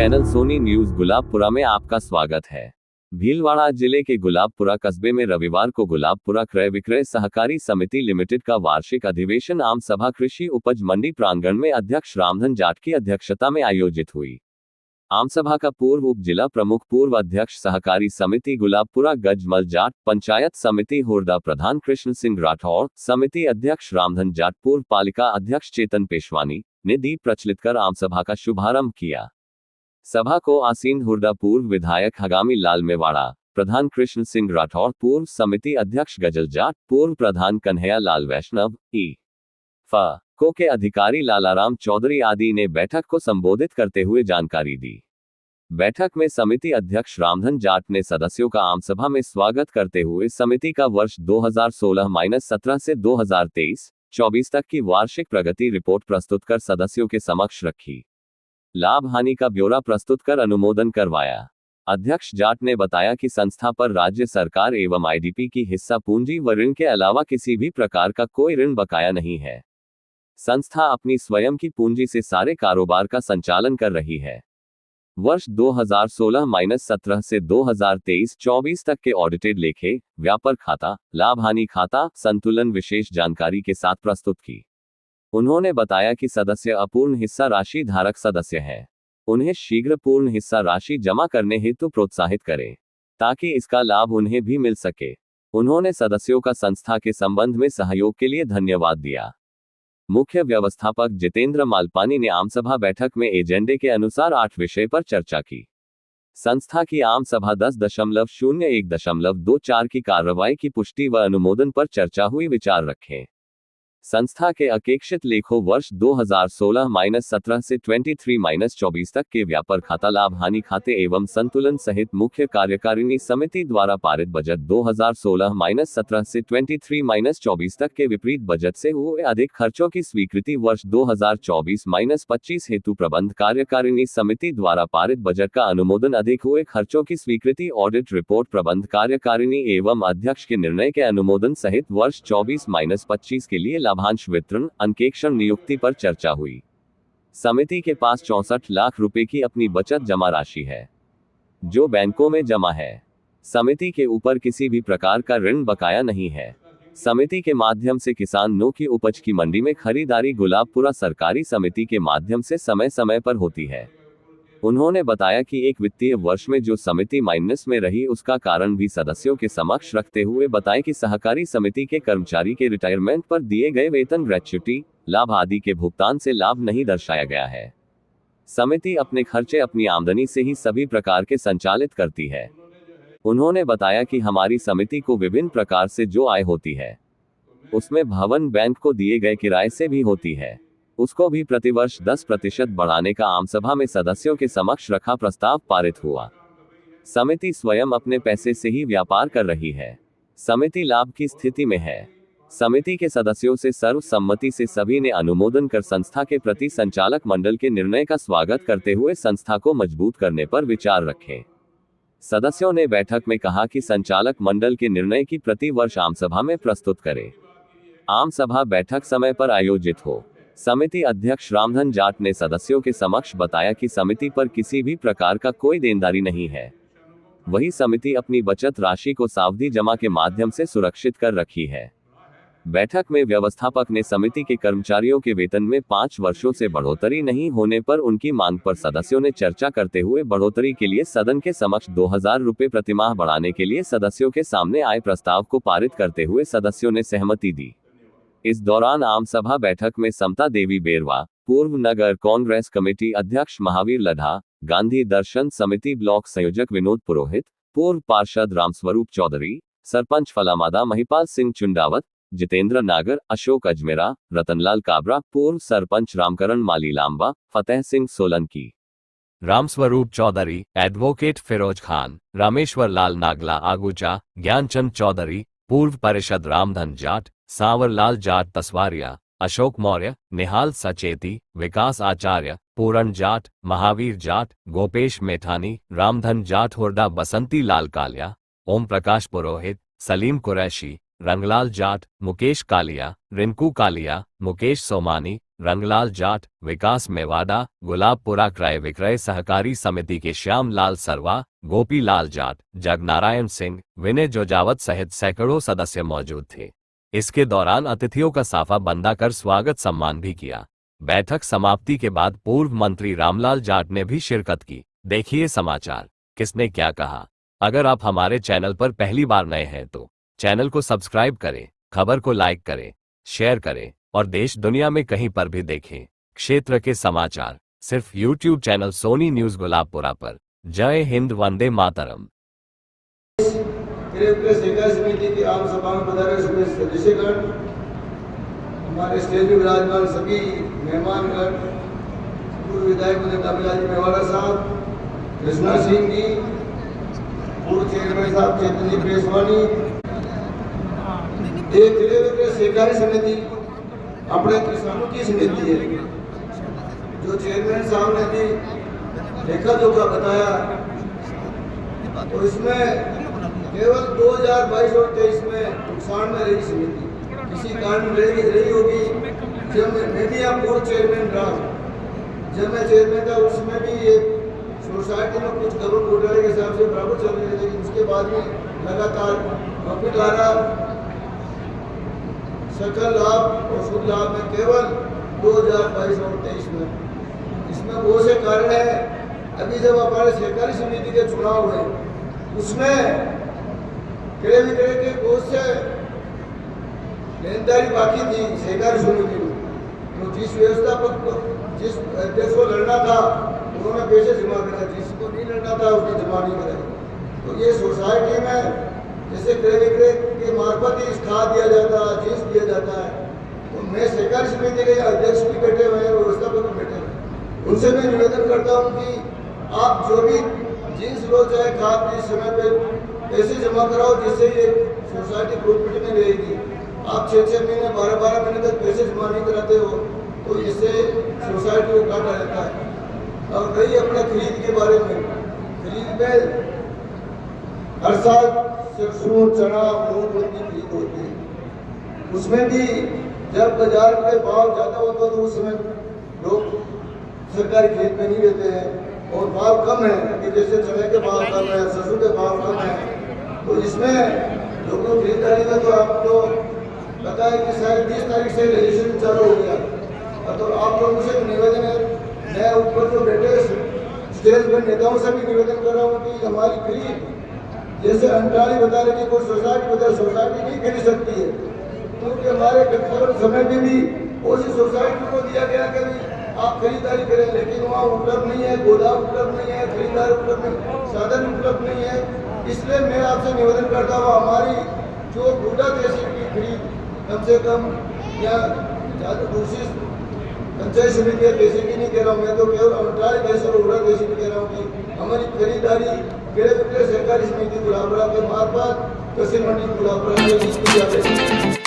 Channel Soni news Gulabpura में आपका स्वागत है। भीलवाड़ा जिले के गुलाबपुरा कस्बे में रविवार को गुलाबपुरा क्रय विक्रय सहकारी समिति लिमिटेड का वार्षिक अधिवेशन आम सभा कृषि उपज मंडी प्रांगण में अध्यक्ष रामधन जाट की अध्यक्षता में आयोजित हुई। आम सभा का पूर्व उप जिला प्रमुख पूर्व अध्यक्ष सहकारी समिति गुलाबपुरा गजमल जाट, पंचायत समिति हुरदा प्रधान कृष्ण सिंह राठौर, समिति अध्यक्ष रामधन जाट, पूर्व पालिका अध्यक्ष चेतन पेशवानी ने दीप प्रज्वलित कर आम सभा का शुभारंभ किया। सभा को आसीन हुरदा पूर्व विधायक हगामी लाल मेवाड़ा, प्रधान कृष्ण सिंह राठौर, पूर्व समिति अध्यक्ष गजल जाट, पूर्व प्रधान कन्हैया लाल वैष्णव, को के अधिकारी लालाराम चौधरी आदि ने बैठक को संबोधित करते हुए जानकारी दी। बैठक में समिति अध्यक्ष रामधन जाट ने सदस्यों का आम सभा में स्वागत करते हुए समिति का वर्ष 2016-17 से 2023-24 तक की वार्षिक प्रगति रिपोर्ट प्रस्तुत कर सदस्यों के समक्ष रखी। लाभ हानि का ब्यौरा प्रस्तुत कर अनुमोदन करवाया। अध्यक्ष जाट ने बताया कि संस्था पर राज्य सरकार एवं आईडीपी की हिस्सा पूंजी व ऋण के अलावा किसी भी प्रकार का कोई ऋण बकाया नहीं है। संस्था अपनी स्वयं की पूंजी से सारे कारोबार का संचालन कर रही है। वर्ष 2016-17 से 2023-24 तक के ऑडिटेड लेखे, व्यापार खाता, लाभ हानि खाता संतुलन विशेष जानकारी के साथ प्रस्तुत की। उन्होंने बताया कि सदस्य अपूर्ण हिस्सा राशि धारक सदस्य हैं। उन्हें शीघ्र पूर्ण हिस्सा राशि जमा करने हेतु प्रोत्साहित करें ताकि इसका लाभ उन्हें भी मिल सके। उन्होंने सदस्यों का संस्था के संबंध में सहयोग के लिए धन्यवाद दिया। मुख्य व्यवस्थापक जितेंद्र मालपानी ने आमसभा बैठक में एजेंडे के अनुसार 8 विषय पर चर्चा की। संस्था की आम सभा 10.01.24 की कार्रवाई की पुष्टि व अनुमोदन पर चर्चा हुई। विचार रखें। संस्था के अपेक्षित लेखों वर्ष 2016-17 से 23-24 तक के व्यापार खाता, लाभ हानि खाते एवं संतुलन सहित मुख्य कार्यकारिणी समिति द्वारा पारित बजट 2016-17 से 23-24 तक के विपरीत बजट से हुए अधिक खर्चों की स्वीकृति, वर्ष 2024-25 हेतु प्रबंध कार्यकारिणी समिति द्वारा पारित बजट का अनुमोदन, अधिक हुए खर्चों की स्वीकृति, ऑडिट रिपोर्ट प्रबंध कार्यकारिणी एवं अध्यक्ष के निर्णय के अनुमोदन सहित वर्ष 24-25 के लिए लाभांश वितरण, अंकेक्षण नियुक्ति पर चर्चा हुई। समिति के पास 64 लाख रुपए की अपनी बचत जमा राशि है जो बैंकों में जमा है। समिति के ऊपर किसी भी प्रकार का ऋण बकाया नहीं है। समिति के माध्यम से किसानों की उपज की मंडी में खरीदारी गुलाबपुरा सरकारी समिति के माध्यम से समय समय पर होती है। उन्होंने बताया कि एक वित्तीय वर्ष में जो समिति माइनस में रही उसका कारण भी सदस्यों के समक्ष रखते हुए बताएं कि सहकारी समिति के कर्मचारी के रिटायरमेंट पर दिए गए वेतन, ग्रेच्युटी, लाभ आदि के भुगतान से लाभ नहीं दर्शाया गया है। समिति अपने खर्चे अपनी आमदनी से ही सभी प्रकार के संचालित करती है। उन्होंने बताया कि हमारी समिति को विभिन्न प्रकार से जो आय होती है उसमें भवन, बैंक को दिए गए किराए से भी होती है, उसको भी प्रतिवर्ष 10% बढ़ाने का आमसभा में सदस्यों के समक्ष रखा प्रस्ताव पारित हुआ। समिति स्वयं अपने पैसे से ही व्यापार कर रही है। समिति लाभ की स्थिति में है। समिति के सदस्यों से सर्वसम्मति से सभी ने अनुमोदन कर संस्था के प्रति संचालक मंडल के निर्णय का स्वागत करते हुए संस्था को मजबूत करने पर विचार रखे। सदस्यों ने बैठक में कहा कि संचालक मंडल के निर्णय की प्रति वर्ष आमसभा में प्रस्तुत करें। आमसभा बैठक समय पर आयोजित हो। समिति अध्यक्ष रामधन जाट ने सदस्यों के समक्ष बताया कि समिति पर किसी भी प्रकार का कोई देनदारी नहीं है। वही समिति अपनी बचत राशि को सावधि जमा के माध्यम से सुरक्षित कर रखी है। बैठक में व्यवस्थापक ने समिति के कर्मचारियों के वेतन में 5 वर्षों से बढ़ोतरी नहीं होने पर उनकी मांग पर सदस्यों ने चर्चा करते हुए बढ़ोतरी के लिए सदन के समक्ष 2000 रुपए प्रतिमाह बढ़ाने के लिए सदस्यों के सामने आए प्रस्ताव को पारित करते हुए सदस्यों ने सहमति दी। इस दौरान आम सभा बैठक में समता देवी बेरवा, पूर्व नगर कांग्रेस कमेटी अध्यक्ष महावीर लढ़ा, गांधी दर्शन समिति ब्लॉक संयोजक विनोद पुरोहित, पूर्व पार्षद रामस्वरूप चौधरी, सरपंच फलामादा महिपाल सिंह चुंडावत, जितेंद्र नागर, अशोक अजमेरा, रतनलाल काबरा, पूर्व सरपंच रामकरण माली लांबा, फतेह सिंह सोलंकी, रामस्वरूप चौधरी, एडवोकेट फिरोज खान, रामेश्वर लाल नागला आगूचा, ज्ञानचंद चौधरी, पूर्व परिषद रामधन जाट, सांवरलाल जाट तसवारिया, अशोक मौर्य, निहाल सचेती, विकास आचार्य, पूरण जाट, महावीर जाट, गोपेश मेठानी, रामधन जाट हुरदा, बसंती लाल कालिया, ओम प्रकाश पुरोहित, सलीम कुरैशी, रंगलाल जाट, मुकेश कालिया, रिंकू कालिया, मुकेश सोमानी, रंगलाल जाट, विकास मेवाड़ा, गुलाबपुरा क्रय विक्रय सहकारी समिति के श्यामलाल सरवा, गोपी लाल जाट, जगनारायण सिंह, विनय जोजावत सहित सैकड़ों सदस्य मौजूद थे। इसके दौरान अतिथियों का साफा बंदा कर स्वागत सम्मान भी किया। बैठक समाप्ति के बाद पूर्व मंत्री रामलाल जाट ने भी शिरकत की। देखिए समाचार किसने क्या कहा। अगर आप हमारे चैनल पर पहली बार नए हैं तो चैनल को सब्सक्राइब करें, खबर को लाइक करें, शेयर करें और देश दुनिया में कहीं पर भी देखें क्षेत्र के समाचार सिर्फ YouTube channel Soni news Gulabpura पर। जय हिंद, वंदे मातरम। सहकारी समिति की आम सभा में पधारे सभी सदस्यगण, हमारे स्टेज में विराजमान सभी मेहमानगण, पूर्व विधायक मंत्री काबीलाल मेवाड़ा साहब, कृष्णा सिंह जी, पूर्व चेयरमैन साहब चेतन जी पेशवानी। एक सहकारी समिति अपने किसानों की समिति है। जो चेयरमैन साहब ने भी लेखा जोखा बताया, तो इसमें केवल 2022 और 23 में नुकसान में रही समिति, किसी कारण रही होगी। जब मैं भी यहाँ पूर्व चेयरमैन रहा, जब मैं चेयरमैन था उसमें भी ये सोसाइटी में कुछ करोड़ घोटाले के हिसाब से बराबर चल रहे थे, लेकिन उसके बाद में लगातार प्रॉफिट आ रहा। सकल लाभ और शुद्ध लाभ में केवल 2022 और 23 में। इसमें बहुत से कारण है। अभी जब हमारे सहकारी समिति के चुनाव हुए, उसमें क्रय विक्रय के बहुत से लेनदारी बाकी थी सहकारी समिति में। तो जिस व्यवस्थापक को, जिस अध्यक्ष को लड़ना था उन्होंने पैसे जमा कराए, जिसको नहीं लड़ना था उसने जमा नहीं कराए। तो ये सोसाइटी में जैसे क्रय विक्रय के मार्फत ही खाद दिया जाता है, जींस दिया जाता है। तो मैं सहकारी समिति के अध्यक्ष भी बैठे हुए हैं, व्यवस्थापक भी बैठे हुए हैं, उनसे मैं निवेदन करता हूँ कि आप जो भी जींस लो चाहे खाद भी समय पे पैसे जमा कराओ, जिससे ये सोसाइटी प्रॉफिट में रहेगी। आप 6-6 महीने 12-12 महीने तक पैसे जमा नहीं कराते हो तो इससे सोसाइटी को काटा रहता है। और रही अपने खरीद के बारे में, खरीद में हर साल सरसों, चना, मूंगफली की खरीद होती है। उसमें भी जब बाजार में भाव ज़्यादा होता है तो उस समय लोग सरकारी खरीद में नहीं रहते हैं और भाव कम है, कि जैसे चने के भाव कम है, सरसों के भाव कम है, तो इसमें लोगों को खरीदारी का तो आपको पता है कि शायद 20 तारीख से रजिस्ट्रेशन चालू हो गया। तो आप लोगों से निवेदन है, मैं ऊपर जो बैठे स्टेज पर नेताओं से भी निवेदन कर रहा हूँ कि हमारी खरीद जैसे अंटाली बता रहे कि कोई सोसाइटी नहीं खरीद सकती है, क्योंकि हमारे गठबंधन समय में भी उसी सोसाइटी को दिया गया कि आप खरीदारी करें, लेकिन वहाँ उपलब्ध नहीं है, गोदाम उपलब्ध नहीं है, खरीदार उपलब्ध नहीं, साधन उपलब्ध नहीं है। इसलिए मैं आपसे निवेदन करता हूँ हमारी जो बूढ़ा तहसील की खरीद कम से कम या ज़्यादा दूसरी पंचायत समिति या तहसील की नहीं कह रहा हूँ, मैं तो केवल अंटाली तहसील और बूढ़ा तहसील कह रहा हूँ कि हमारी खरीदारी क्रय विक्रय सहकारी समिति गुलाबपुरा के मार्फत तहसील मंडी गुलाबपुरा में